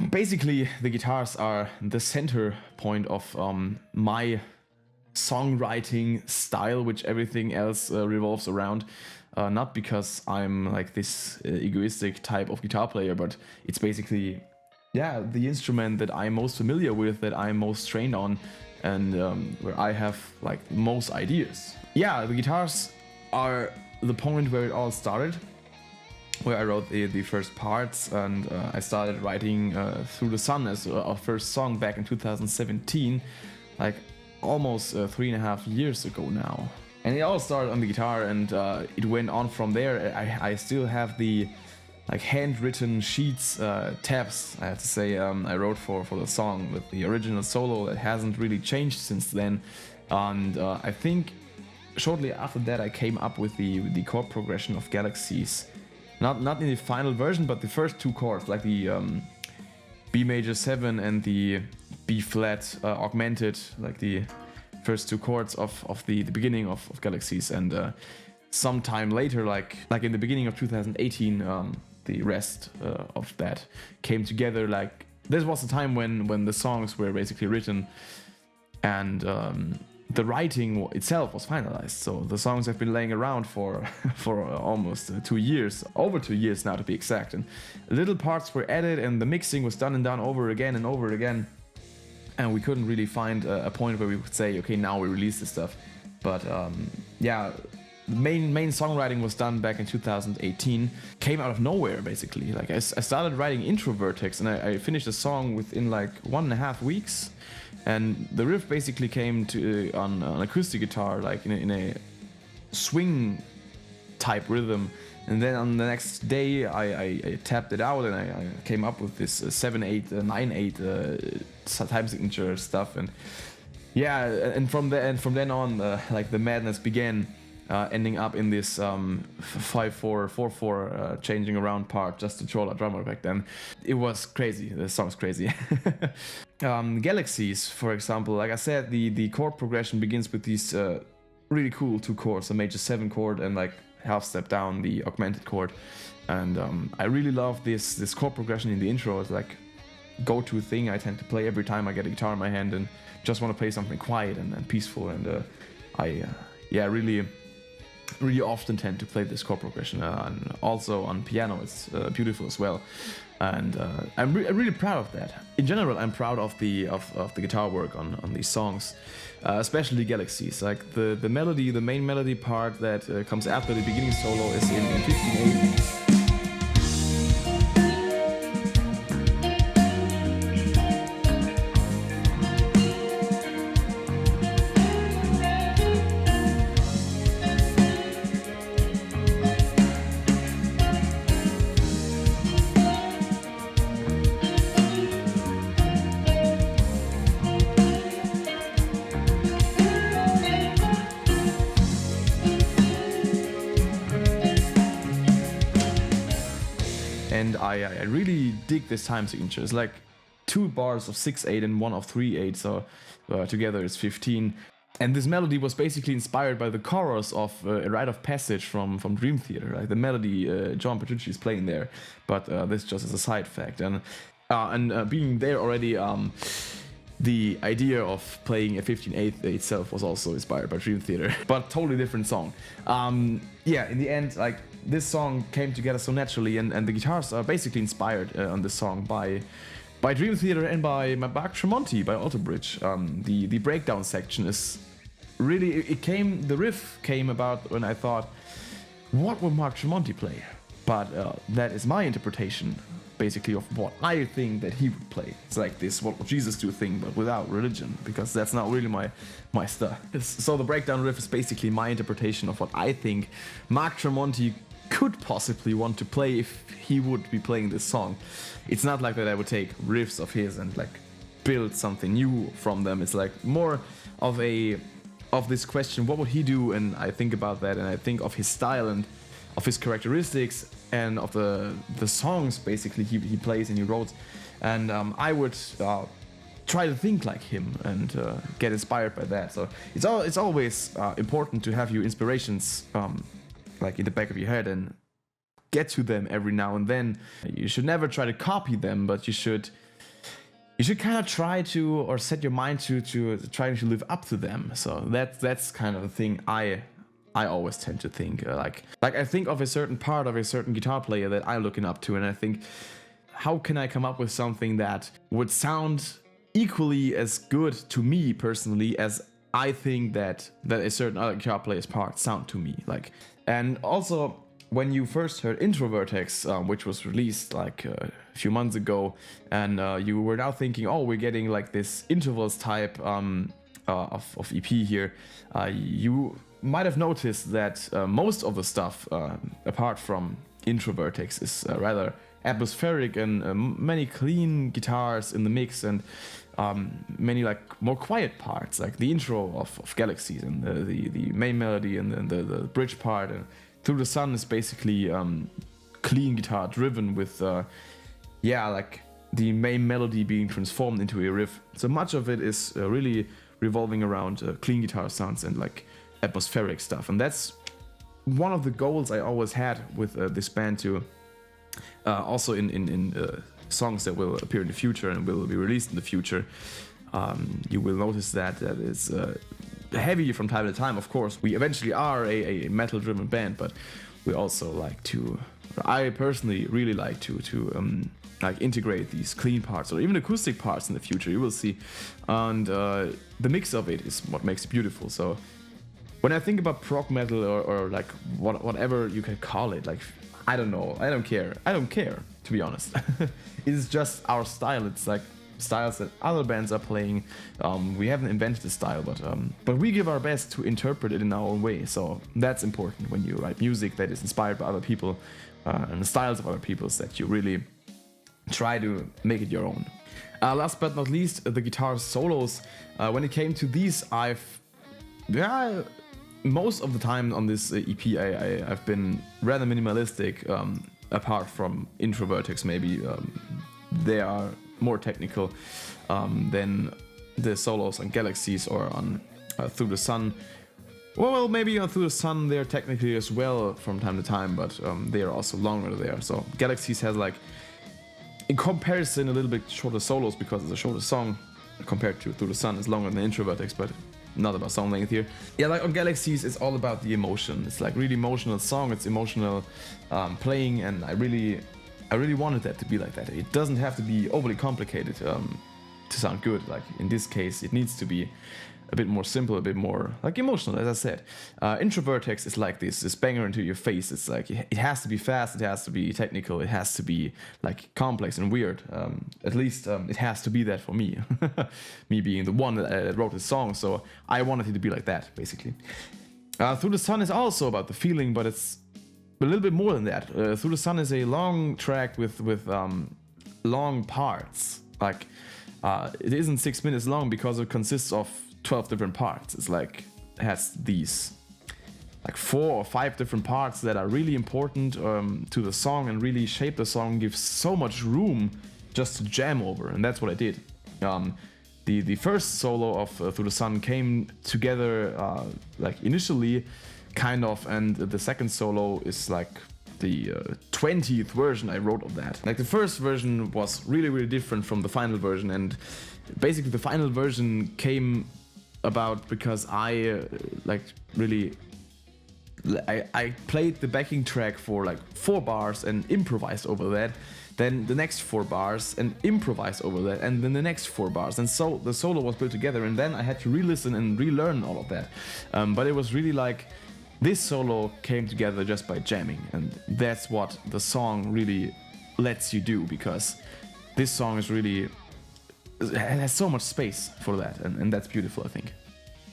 Basically, the guitars are the center point of my songwriting style, which everything else revolves around. Not because I'm like this egoistic type of guitar player, but it's basically, yeah, the instrument that I'm most familiar with, that I'm most trained on, and where I have like most ideas. Yeah, the guitars are the point where it all started, where I wrote the first parts, and I started writing Through the Sun as our first song back in 2017, like almost 3.5 years ago now. And it all started on the guitar, and it went on from there. I still have the like handwritten sheets, tabs, I have to say, I wrote for the song with the original solo that hasn't really changed since then. And I think shortly after that I came up with the chord progression of Galaxies. Not in the final version, but the first two chords, like the B major 7 and the B flat augmented, like the first two chords of the beginning of Galaxies. And sometime later, like in the beginning of 2018, the rest of that came together. Like this was the time when the songs were basically written, and the writing itself was finalized. So the songs have been laying around for almost 2 years, over 2 years now to be exact. And little parts were added, and the mixing was done and done over again and over again. And we couldn't really find a point where we would say, okay, now we release this stuff. But yeah, the main songwriting was done back in 2018. Came out of nowhere, basically. Like I started writing intro vertex, and I finished the song within like 1.5 weeks. And the riff basically came to on an acoustic guitar, like in a swing type rhythm. And then on the next day, I tapped it out, and I came up with this 7/8, 9/8 time signature stuff. And yeah, and from then on, like the madness began, ending up in this 5/4, 4/4 changing around part just to troll a drummer back then. It was crazy. The song's crazy. Galaxies, for example, like I said, the chord progression begins with these really cool two chords, a major 7 chord and like half step down the augmented chord. And I really love this chord progression in the intro. It's like go-to thing I tend to play every time I get a guitar in my hand and just want to play something quiet and peaceful. And I really often tend to play this chord progression, and also on piano it's beautiful as well. And I'm really proud of that. In general, I'm proud of the guitar work on these songs, especially Galaxies. Like the melody, the main melody part that comes after the beginning solo is in 15/8. And I really dig this time signature. It's like 2 bars of 6/8 and 1 of 3/8, so together it's 15. And this melody was basically inspired by the chorus of A Rite of Passage from Dream Theater. Like the melody John Petrucci is playing there, but this just is a side fact. And being there already, the idea of playing a 15/8 itself was also inspired by Dream Theater, but totally different song. Yeah, in the end, like this song came together so naturally, and the guitars are basically inspired on this song by Dream Theater and by Mark Tremonti, by Alter Bridge. The breakdown section is really, the riff came about when I thought, what would Mark Tremonti play? But that is my interpretation, basically, of what I think that he would play. It's like this "What Would Jesus Do" thing, but without religion, because that's not really my stuff. So the breakdown riff is basically my interpretation of what I think Mark Tremonti could possibly want to play if he would be playing this song. It's not like that I would take riffs of his and like build something new from them. It's like more of this question, what would he do? And I think about that, and I think of his style and of his characteristics and of the songs basically he plays and he wrote. And I would try to think like him and get inspired by that. So it's always important to have your inspirations like in the back of your head, and get to them every now and then. You should never try to copy them, but you should kind of try to, or set your mind to try to live up to them. So that's kind of the thing I always tend to think. Like I think of a certain part of a certain guitar player that I'm looking up to, and I think, how can I come up with something that would sound equally as good to me personally as I think that a certain other guitar player's parts sound to me. Like, and also when you first heard Intro Vertex, which was released like a few months ago, and you were now thinking, oh, we're getting like this intervals type of EP here, you might have noticed that most of the stuff, apart from Intro Vertex, is rather atmospheric, and many clean guitars in the mix, and many like more quiet parts, like the intro of Galaxies, and the main melody, and then the bridge part. And Through the Sun is basically clean guitar driven with like the main melody being transformed into a riff. So much of it is really revolving around clean guitar sounds and like atmospheric stuff, and that's one of the goals I always had with this band too. Also in songs that will appear in the future and will be released in the future, you will notice that it's heavy from time to time. Of course, we eventually are a metal-driven band, but we also like to, I personally really like to like integrate these clean parts or even acoustic parts in the future. You will see, and the mix of it is what makes it beautiful. So when I think about prog metal or like whatever you can call it, like, I don't know, I don't care, to be honest. It's just our style. It's like styles that other bands are playing. We haven't invented the style, but we give our best to interpret it in our own way. So that's important when you write music that is inspired by other people and the styles of other people's, that you really try to make it your own. Last but not least, the guitar solos. When it came to these, most of the time on this EP, I've been rather minimalistic, apart from Intro Vertex maybe. They are more technical than the solos on Galaxies or on Through the Sun. Well, maybe on Through the Sun they're technically as well from time to time, but they are also longer there. So Galaxies has, like, in comparison, a little bit shorter solos because it's a shorter song compared to Through the Sun. It's longer than Intro Vertex, but not about song length here. Yeah, like on Galaxies, it's all about the emotion. It's like really emotional song. It's emotional playing, and I really wanted that to be like that. It doesn't have to be overly complicated to sound good. Like in this case, it needs to be a bit more simple, a bit more like emotional, as I said. Intro Vertex is like this banger into your face. It's like it has to be fast, it has to be technical, it has to be like complex and weird. At least it has to be that for me. Me being the one that wrote this song, so I wanted it to be like that, basically. Through the Sun is also about the feeling, but it's a little bit more than that. Through the Sun is a long track with long parts. Like it isn't 6 minutes long because it consists of 12 different parts. It's like it has these like 4 or 5 different parts that are really important to the song and really shape the song, give so much room just to jam over, and that's what I did. The first solo of Through the Sun came together like initially kind of, and the second solo is like the 20th version I wrote of that. Like the first version was really different from the final version, and basically the final version came about because I played the backing track for like 4 bars and improvised over that, then the next 4 bars and improvised over that, and then the next 4 bars, and so the solo was built together, and then I had to re-listen and relearn all of that. But it was really like this solo came together just by jamming, and that's what the song really lets you do, because this song is really, it has so much space for that, and that's beautiful, I think.